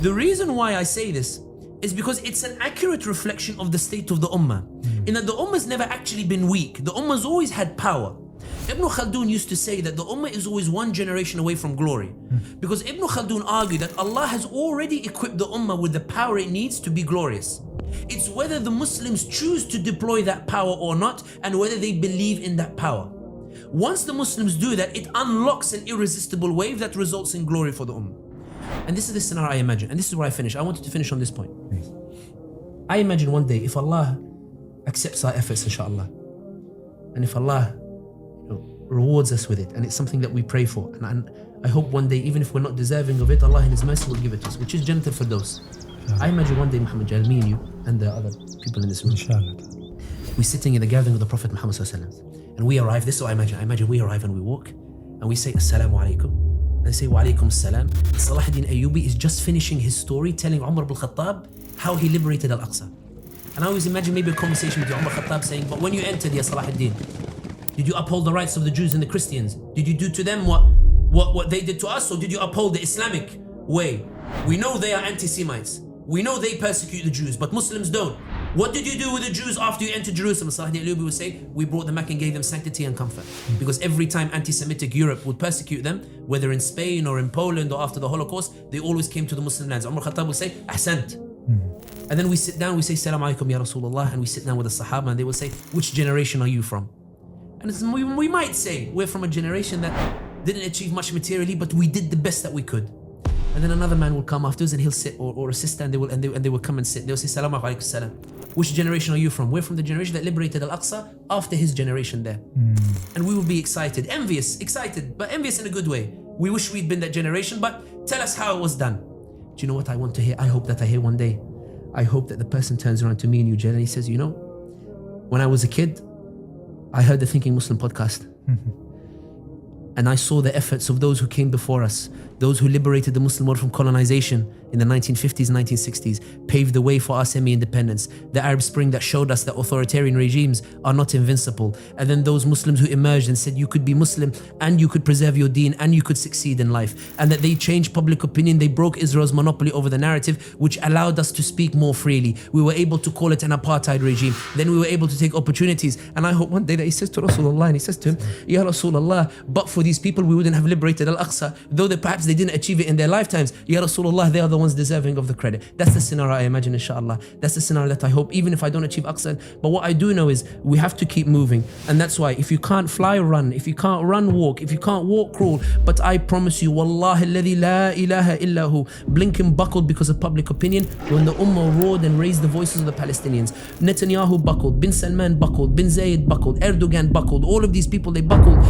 The reason why I say this is because it's an accurate reflection of the state of the Ummah. In that the Ummah's never actually been weak. The Ummah's always had power. Ibn Khaldun used to say that the Ummah is always one generation away from glory. Because Ibn Khaldun argued that Allah has already equipped the Ummah with the power it needs to be glorious. It's whether the Muslims choose to deploy that power or not, and whether they believe in that power. Once the Muslims do that, it unlocks an irresistible wave that results in glory for the Ummah. And this is the scenario I imagine, and this is where I finish. I wanted to finish on this point. I imagine one day, if Allah accepts our efforts, inshallah, and if Allah rewards us with it, and it's something that we pray for, and I hope one day, even if we're not deserving of it, Allah in His mercy will give it to us, which is Jannah al-Firdaus. I imagine one day, Muhammad Jalal, me and you, and the other people in this room, we're sitting in the gathering of the Prophet Muhammad ﷺ, and we arrive. This is what I imagine we arrive and we walk, and we say, Assalamu alaikum. And they say, Wa alaikum assalam. Salah ad-Din Ayyubi is just finishing his story, telling Umar ibn Khattab how he liberated Al-Aqsa. And I always imagine maybe a conversation with Umar Khattab saying, but when you entered, Ya Salah ad-Din, did you uphold the rights of the Jews and the Christians? Did you do to them what they did to us, or did you uphold the Islamic way? We know they are anti-Semites. We know they persecute the Jews, but Muslims don't. What did you do with the Jews after you entered Jerusalem? Salah ad-Din Ayyubi would say, we brought them back and gave them sanctity and comfort. Because every time anti-Semitic Europe would persecute them, whether in Spain or in Poland or after the Holocaust, they always came to the Muslim lands. Umar Khattab would say, Ahsant. And then we sit down, we say, Salam alaikum ya Rasulullah, and we sit down with the Sahaba, and they will say, which generation are you from? And we might say, we're from a generation that didn't achieve much materially, but we did the best that we could. And then another man will come afterwards and he'll sit, or a sister, and they will come and sit. They'll say, Salam alaikum salam. Which generation are you from? We're from the generation that liberated Al-Aqsa after his generation there. And we will be excited, envious, excited, but envious in a good way. We wish we'd been that generation, but tell us how it was done. Do you know what I want to hear? I hope that I hear one day. I hope that the person turns around to me and you, Jel, and he says, you know, when I was a kid, I heard the Thinking Muslim podcast. And I saw the efforts of those who came before us, those who liberated the Muslim world from colonization in the 1950s and 1960s, paved the way for our semi-independence, the Arab Spring that showed us that authoritarian regimes are not invincible, and then those Muslims who emerged and said you could be Muslim and you could preserve your deen and you could succeed in life, and that they changed public opinion. They broke Israel's monopoly over the narrative, which allowed us to speak more freely. We were able to call it an apartheid regime. Then we were able to take opportunities. And I hope one day that he says to Rasulullah, and he says to him, Ya Rasulullah, but for these people we wouldn't have liberated Al-Aqsa, though perhaps they didn't achieve it in their lifetimes. Ya Rasulullah, they are the ones deserving of the credit. That's the scenario I imagine, inshallah. That's the scenario that I hope, even if I don't achieve Aqsa. But what I do know is we have to keep moving. And that's why if you can't fly, run. If you can't run, walk. If you can't walk, crawl. But I promise you, Wallahi alladhi la ilaha illahu, Blinken buckled because of public opinion when the Ummah roared and raised the voices of the Palestinians. Netanyahu buckled, Bin Salman buckled, Bin Zayed buckled, Erdogan buckled. All of these people, they buckled.